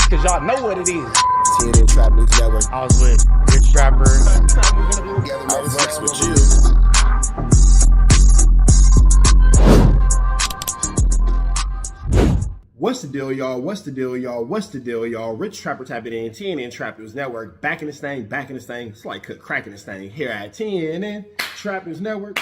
cause y'all know what it is. TNN Trap News Network. I was with Rich Trapper. I was with you. What's the deal, y'all? What's the deal, y'all? What's the deal, y'all? Rich Trapper tapping in, TNN Trap News Network. Back in this thing, back in this thing. It's like cracking this thing here at TNN Trap News Network.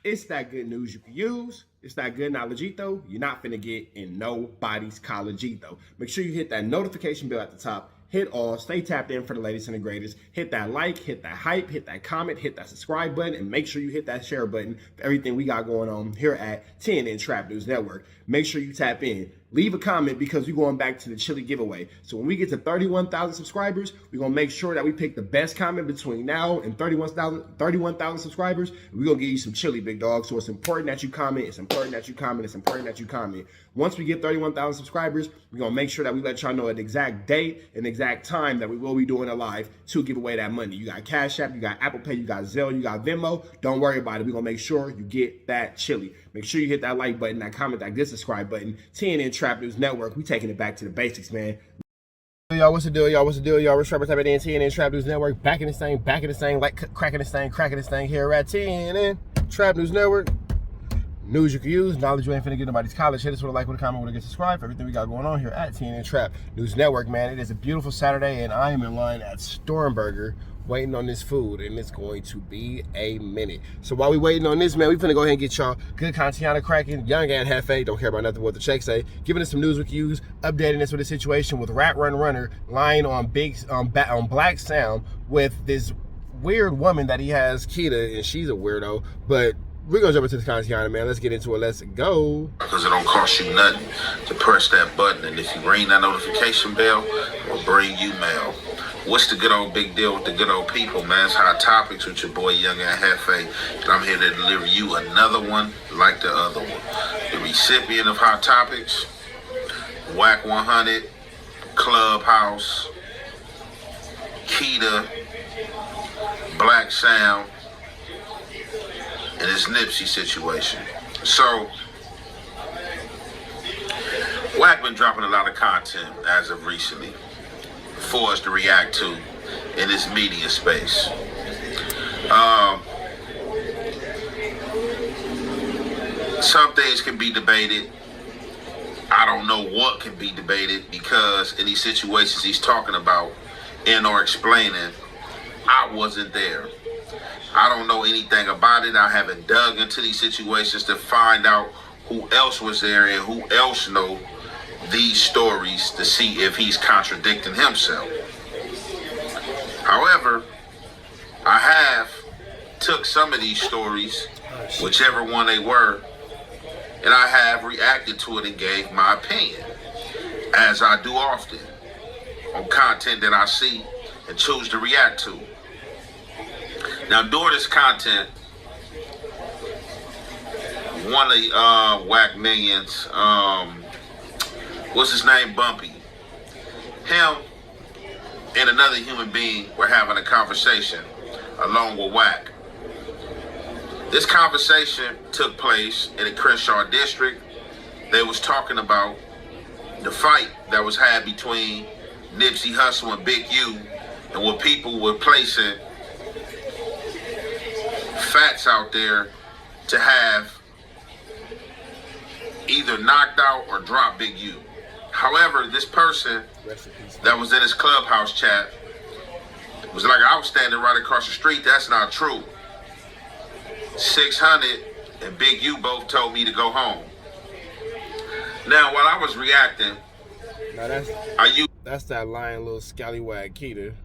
It's that good news you can use. It's that good knowledge-ito you're not finna get in nobody's college-ito. Make sure you hit that notification bell at the top. Hit all, stay tapped in for the latest and the greatest. Hit that like, hit that hype, hit that comment, hit that subscribe button, and make sure you hit that share button for everything we got going on here at TNN Trap News Network. Make sure you tap in. Leave a comment because we're going back to the chili giveaway. So when we get to 31,000 subscribers, we're going to make sure that we pick the best comment between now and 31,000 subscribers. We're going to give you some chili, big dog. So it's important that you comment. It's important that you comment. It's important that you comment. Once we get 31,000 subscribers, we're going to make sure that we let y'all know an exact date and exact time that we will be doing a live to give away that money. You got Cash App, you got Apple Pay, you got Zelle, you got Venmo. Don't worry about it. We're going to make sure you get that chili. Make sure you hit that like button, that comment, that good subscribe button. TNN Trap News Network. We taking it back to the basics, man. Y'all, what's the deal, y'all? What's the deal, y'all? Rich Trapper tapping in, TNN Trap News Network. Back in this thing, like cracking this thing here at TNN Trap News Network. News you can use, knowledge you ain't finna get nobody's college. Hit us with a like, with a comment, with a get subscribe for everything we got going on here at TNN Trap News Network, man. It is a beautiful Saturday, and I am in line at Stormburger waiting on this food, and it's going to be a minute. So while we waiting on this, man, we finna go ahead and get y'all good content cracking. Young Ant JEFE, don't care about nothing what the check say. Giving us some news we can use, updating us with the situation with Rat Run Runner lying on BLACC SAM with this weird woman that he has, Keita, and she's a weirdo, but we're gonna jump into the content, man. Let's get into it. Let's go. Because it don't cost you nothing to press that button, and if you ring that notification bell, we'll bring you mail. What's the good old big deal with the good old people, man? It's Hot Topics with your boy Young Ant JEFE, and I'm here to deliver you another one like the other one. The recipient of Hot Topics, Wack 100, Clubhouse, Keita, BLACC SAM, and his Nipsey situation. So, Wack been dropping a lot of content as of recently for us to react to in this media space. Some things can be debated. I don't know what can be debated because in these situations he's talking about and or explaining, I wasn't there. I don't know anything about it. I haven't dug into these situations to find out who else was there and who else know these stories to see if he's contradicting himself. However, I have took some of these stories, whichever one they were, and I have reacted to it and gave my opinion, as I do often, on content that I see and choose to react to. Now, during this content, one of Wack Millions, what's his name, Bumpy, him and another human being were having a conversation along with Wack. This conversation took place in the Crenshaw district. They was talking about the fight that was had between Nipsey Hussle and Big U, and what people were placing fats out there to have either knocked out or dropped Big U. However, this person that was in his Clubhouse chat was like, I was standing right across the street. That's not true. 600 and Big U both told me to go home. Now, while I was reacting, that's that lying little scallywag Keita.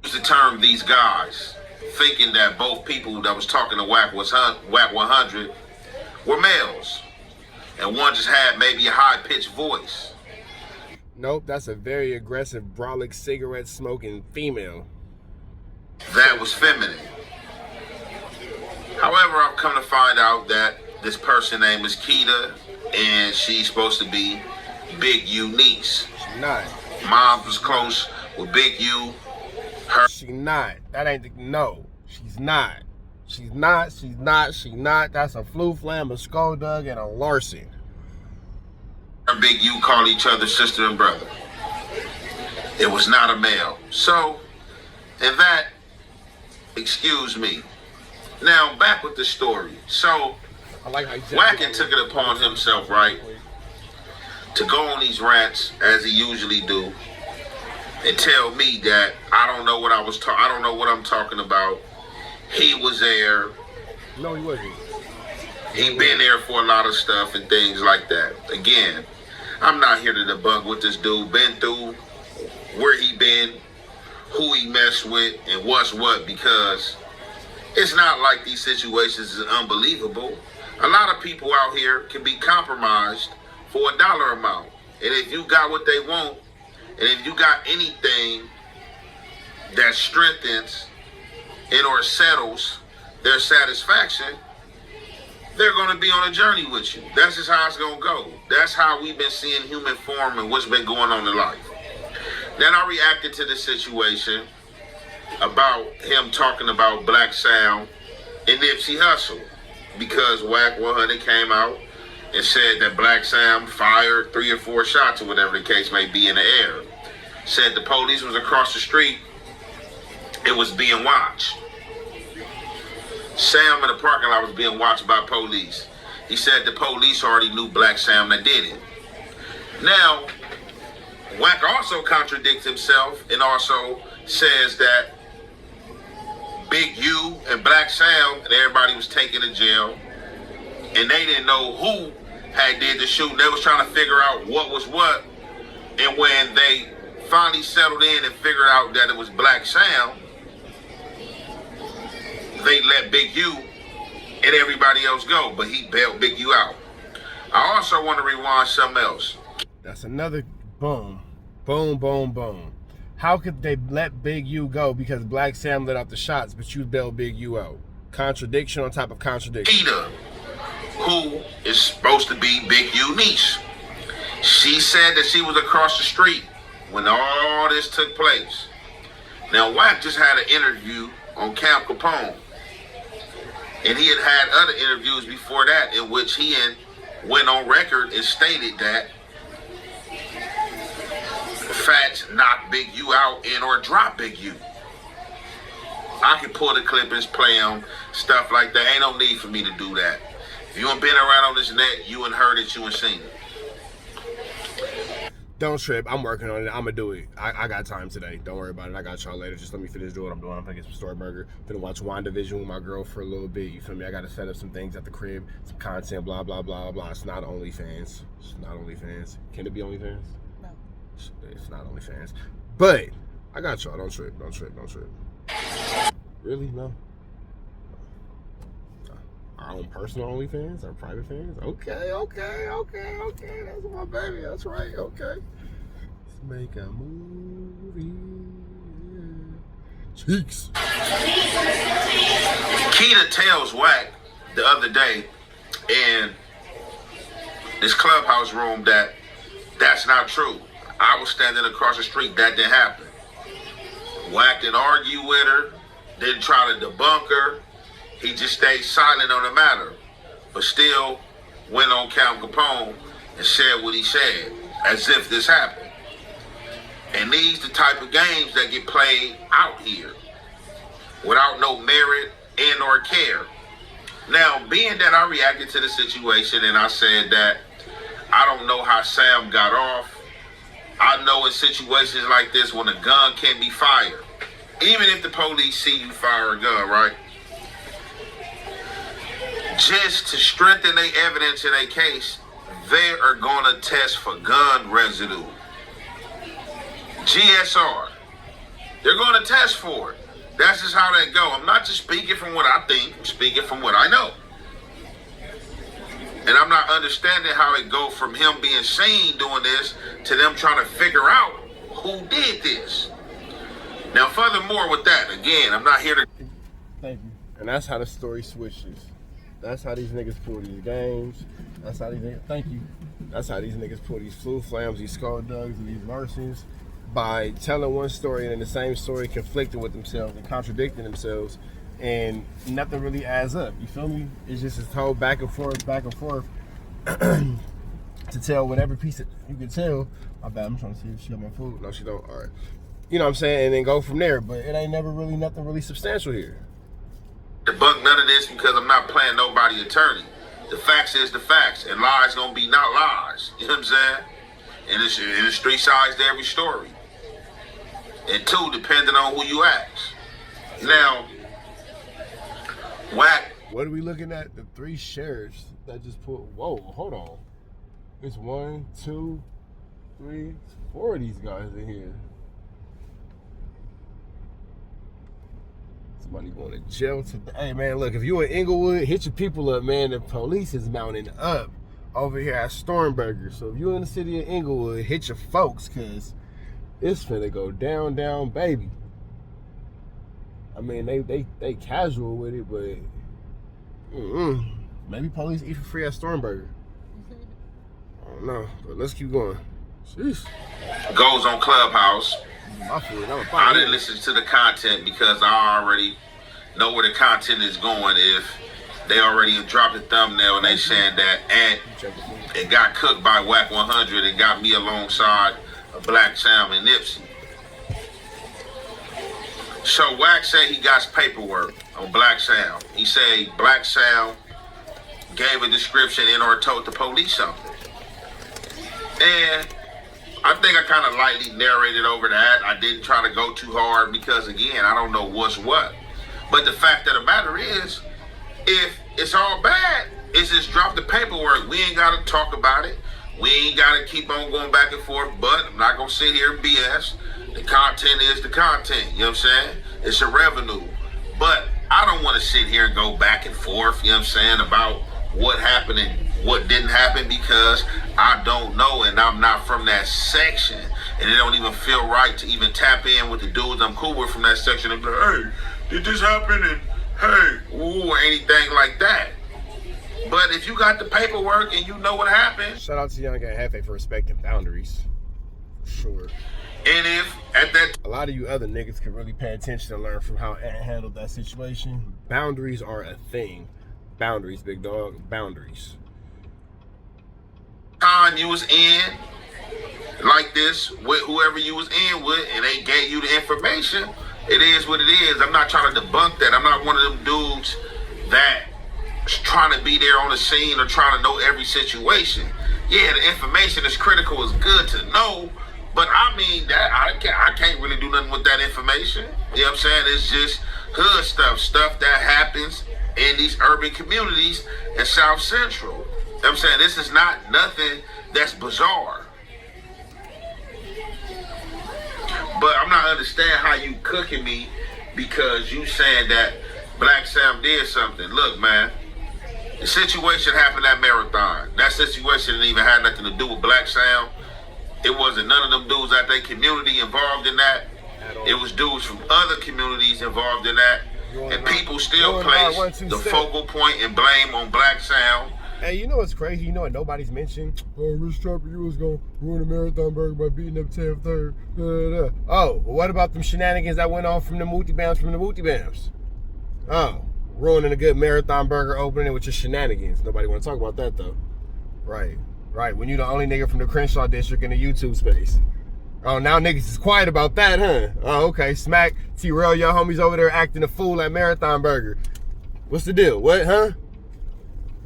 Used the term these guys, thinking that both people that was talking to Wack 100 were males, and one just had maybe a high-pitched voice. Nope, that's a very aggressive, brolic, cigarette-smoking female. That was feminine. However, I've come to find out that this person name is Keita, and she's supposed to be Big U niece. She's not. Mom was close with Big U. She's not. That ain't the, no. She's not. She's not. That's a flu flam, a skull dug, and a larceny. Her Big U call each other sister and brother. It was not a male. So, and that, excuse me. Now, back with the story. So, I like how you Wack took it upon himself, right, to go on these rants as he usually do, and tell me that I don't know what I don't know what I'm talking about. He was there. No, he wasn't. He been there for a lot of stuff and things like that. Again, I'm not here to debunk what this dude been through, where he been, who he messed with, and what's what, because it's not like these situations is unbelievable. A lot of people out here can be compromised for a dollar amount. And if you got what they want, and if you got anything that strengthens and or settles their satisfaction, they're going to be on a journey with you. That's just how it's going to go. That's how we've been seeing human form and what's been going on in life. Then I reacted to the situation about him talking about BLACC SAM and Nipsey Hussle, because Wack 100 came out and said that BLACC SAM fired 3 or 4 shots or whatever the case may be in the air. Said the police was across the street. It was being watched. Sam in the parking lot was being watched by police. He said the police already knew BLACC SAM that did it. Now, Wack also contradicts himself and also says that Big U and BLACC SAM and everybody was taken to jail, and they didn't know who had did the shooting. They was trying to figure out what was what, and when they finally settled in and figured out that it was BLACC SAM, they let Big U and everybody else go, but he bailed Big U out. I also want to rewind something else. That's another boom. Boom, boom, boom. How could they let Big U go because BLACC SAM let out the shots, but you bailed Big U out? Contradiction on top of contradiction. Peter, who is supposed to be Big U niece, she said that she was across the street when all this took place. Now, Wack just had an interview on Camp Capone, and he had other interviews before that in which he went on record and stated that Fats knocked Big U out and or dropped Big U. I can pull the clippings, play them, stuff like that. Ain't no need for me to do that. If you ain't been around on this net, you ain't heard it, you ain't seen it. Don't trip. I'm working on it. I'm going to do it. I got time today. Don't worry about it. I got y'all later. Just let me finish doing what I'm doing. I'm going to get some Story Burger. Finna watch WandaVision with my girl for a little bit. You feel me? I got to set up some things at the crib. Some content, blah, blah, blah, blah. It's not OnlyFans. It's not OnlyFans. Can it be OnlyFans? No. It's not OnlyFans. But I got y'all. Don't trip. Don't trip. Don't trip. Really? No? Our own personal OnlyFans? Our private fans? Okay. That's my baby. That's right. Okay. Let's make a movie. Cheeks. Keita tells Wack the other day in this clubhouse room that that's not true. I was standing across the street. That didn't happen. Wack didn't argue with her. Didn't try to debunk her. He just stayed silent on the matter, but still went on Camp Capone and said what he said, as if this happened. And these the type of games that get played out here without no merit and or care. Now, being that I reacted to the situation and I said that I don't know how Sam got off, I know in situations like this when a gun can be fired, even if the police see you fire a gun, right? Just to strengthen their evidence in a case, they are going to test for gun residue. GSR. They're going to test for it. That's just how they go. I'm not just speaking from what I think. I'm speaking from what I know. And I'm not understanding how it go from him being seen doing this to them trying to figure out who did this. Now, furthermore with that, again, I'm not here to... Thank you. And that's how the story switches. That's how these niggas pull these games. That's how these niggas, thank you. That's how these niggas pull these flu flams, these skull dugs, and these Martians by telling one story and then the same story conflicting with themselves and contradicting themselves, and nothing really adds up. You feel me? It's just this whole back and forth to tell with every piece of, you can tell. My bad, I'm trying to see if she got my food. No, she don't. All right. You know what I'm saying? And then go from there. But it ain't never really nothing really substantial here. Debunk none of this because I'm not playing nobody attorney. The facts is the facts, and lies gonna be not lies. You know what I'm saying? And there's three sides to every story. And two, depending on who you ask. Now, Wack. What are we looking at? The 3 sheriffs that just put, whoa, hold on. It's 1, 2, 3, 4 of these guys in here. Somebody going to jail today. Hey man, look, if you in Inglewood, hit your people up, man. The police is mounting up over here at Stormberger. So if you in the city of Inglewood, hit your folks, cause it's finna go down, down, baby. I mean, they casual with it, but maybe police eat for free at Stormberger. I don't know, but let's keep going. Jeez. Goes on Clubhouse. I didn't listen to the content because I already know where the content is going. If they already dropped the thumbnail and they saying that Ant it got cooked by Wack 100 and got me alongside BLACC SAM and Nipsey. So Wack said he got paperwork on BLACC SAM. He said BLACC SAM gave a description and or told the police something. And I think I kind of lightly narrated over that. I didn't try to go too hard because, again, I don't know what's what. But the fact of the matter is, if it's all bad, it's just drop the paperwork. We ain't got to talk about it. We ain't got to keep on going back and forth. But I'm not going to sit here and BS. The content is the content. You know what I'm saying? It's a revenue. But I don't want to sit here and go back and forth, you know what I'm saying, about what happened and what didn't happen because I don't know and I'm not from that section. And it don't even feel right to even tap in with the dudes I'm cool with from that section and be like, hey, did this happen? And hey, ooh, or anything like that. But if you got the paperwork and you know what happened. Shout out to Young Ant JEFE for respecting boundaries. Sure. And if at that a lot of you other niggas can really pay attention and learn from how Ant handled that situation. Boundaries are a thing. Boundaries, big dog. Boundaries. Time you was in like this with whoever you was in with and they gave you the information, it is what it is. I'm not trying to debunk that. I'm not one of them dudes that is trying to be there on the scene or trying to know every situation. Yeah, the information is critical, is good to know, but I mean that I can't really do nothing with that information. You know what I'm saying? It's just hood stuff that happens in these urban communities in South Central. You know what I'm saying? This is not nothing that's bizarre. But I'm not understanding how you cooking me because you saying that BLACC SAM did something. Look, man, the situation happened at Marathon. That situation didn't even have nothing to do with BLACC SAM. It wasn't none of them dudes at their community involved in that. It was dudes from other communities involved in that. And people still place the focal point and blame on BLACC SAM. Hey, you know what's crazy? You know what nobody's mentioned? Oh, Rich Trapper, you was gonna ruin a Marathon Burger by beating up Tam Third. Oh, well, what about them shenanigans that went on from the Multi-Bams? Oh, ruining a good Marathon Burger opening with your shenanigans. Nobody want to talk about that, though. Right. When you the only nigga from the Crenshaw district in the YouTube space. Oh, now niggas is quiet about that, huh? Oh, okay. Smack, T-Rail, y'all homies over there acting a fool at Marathon Burger. What's the deal? What, huh?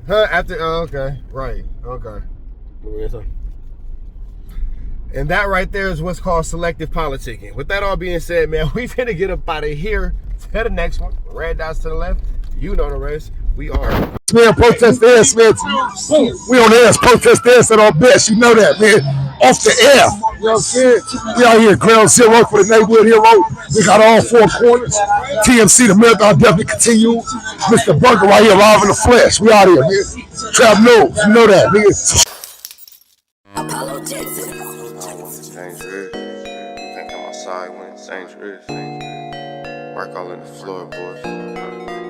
After, oh, okay. Right. Okay. And that right there is what's called selective politicking. With that all being said, man, we finna get up out of here to the next one. Red dots to the left. You know the rest. We are. Man, protest the ass, man. We on the ass, protest the ass at our best. You know that, man. Off the air. You know what I'm saying? We out here, ground zero for the neighborhood hero. We got all 4 corners. TMC, the marathon definitely continue. Mr. Burger right here, live in the flesh. We out here, man. Trap news. You know that, nigga. Dangerous. Think I'm outside when it's dangerous. Work all in the floorboard.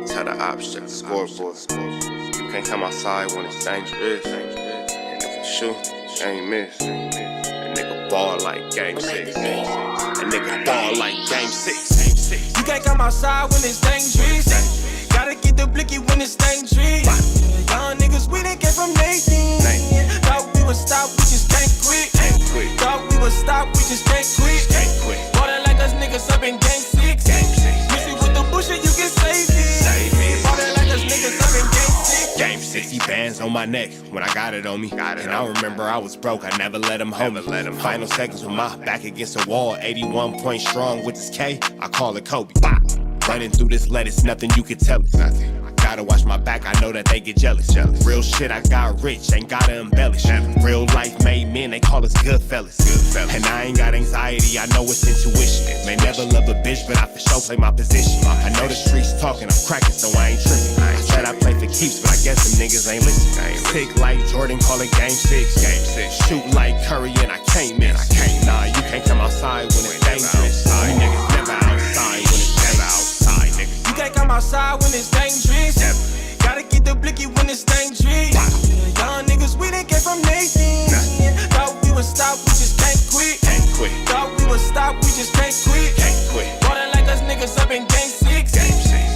Tell the ops check the scoreboard. You can't come outside when it's dangerous. And if you shoot, you ain't miss. A nigga ball like game 6. A nigga ball like game 6. You can't come outside when it's dangerous. Gotta get the blicky when it's dangerous. Young niggas, we done came from Nathan. Thought we would stop, we just can't quit. Thought we would stop, we just can't quit. Ballin' like us niggas up in game 6. Missy with the bullshit, you can save it. Ballin' like us niggas up in game 6. Game 60 bands on my neck when I got it on me. And I remember I was broke, I never let him hold me. Final seconds with my back against the wall, 81 point strong with this K, I call it Kobe. Running through this lettuce, nothing you can tell us. Gotta watch my back, I know that they get jealous. Real shit, I got rich, ain't gotta embellish. Real life made men, they call us good fellas. And I ain't got anxiety, I know it's intuition. May never love a bitch, but I for sure play my position. I know the streets talking, I'm cracking, so I ain't tripping. I said I play for keeps, but I guess them niggas ain't listening. Sick like Jordan, call it game 6. Shoot like Curry, and I can't miss. Nah, you can't come outside when it's dangerous. You niggas never outside when it's outside, nigga. You can't come outside when it's dangerous. Gotta get the blicky when it's dangerous. Young niggas, we didn't get from Nathan. Thought we would stop, we just can't quit. Thought we would stop, we just can't quit. Ballin' like us niggas up in game 6.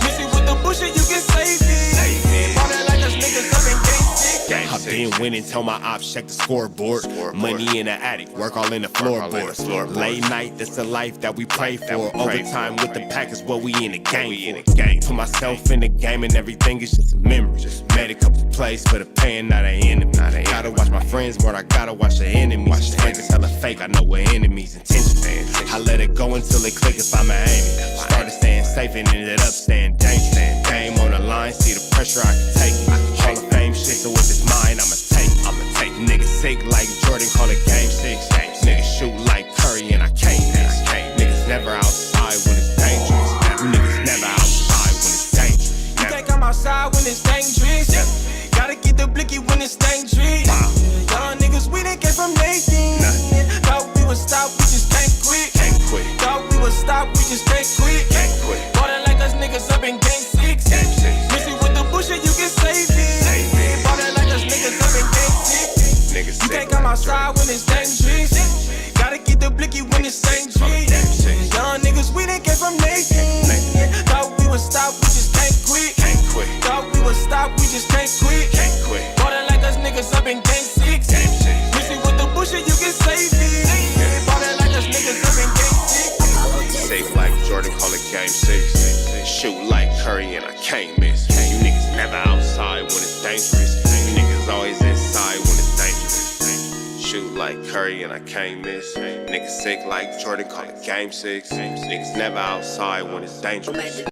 Missy with the bullshit, you can save it. Ballin' like us niggas up in game 6. I've been winning, tell my ops check the scoreboard. Money in the attic, work all in the floorboard. Late night, that's the life that we pray for. Overtime with the pack is what we in the game for. Put myself in the game and everything is just a memory. Made a couple plays for the pain, not an enemy. Gotta watch my friends more, I gotta watch the enemies. Niggas hella fake, I know we're enemies' intentions. I let it go until it click if I'm an aiming. Started staying safe and ended up staying dangerous. Game on the line, see the pressure I can take. Hall of Fame shit, so if it's mine, I'ma take. Niggas sick like Jordan, call it game 6. Niggas shoot like Curry, and I can't miss. Niggas never outside when it's dangerous. Niggas never outside when it's dangerous. You can't come outside when it's dangerous. Gotta get the blicky when it's dangerous. Young niggas, we didn't get from Nathan. Thought we would stop, we just can't quit. Thought we would stop, we just can't quit. Ballin' like us niggas up in game 6. Missy with the bullshit, you can save it. Ballin' like us niggas up in game 6. You can't come outside when it's dangerous. Gotta get the blicky when it's dangerous. Young niggas, we didn't get from Nathan. Thought we would stop, we just can't quit. Thought we would stop, we just can't quit. Ballin' like us niggas up in game 6. Missy with the bullshit, you can save it. Ballin' like us niggas up in game 6. Safe like Jordan, call it game 6. Shoot like Curry, and I can't miss. You niggas never outside when it's dangerous. You niggas always inside when it's dangerous. Shoot like Curry, and I can't miss. Niggas sick like Jordan, call it game 6. Niggas never outside when it's dangerous.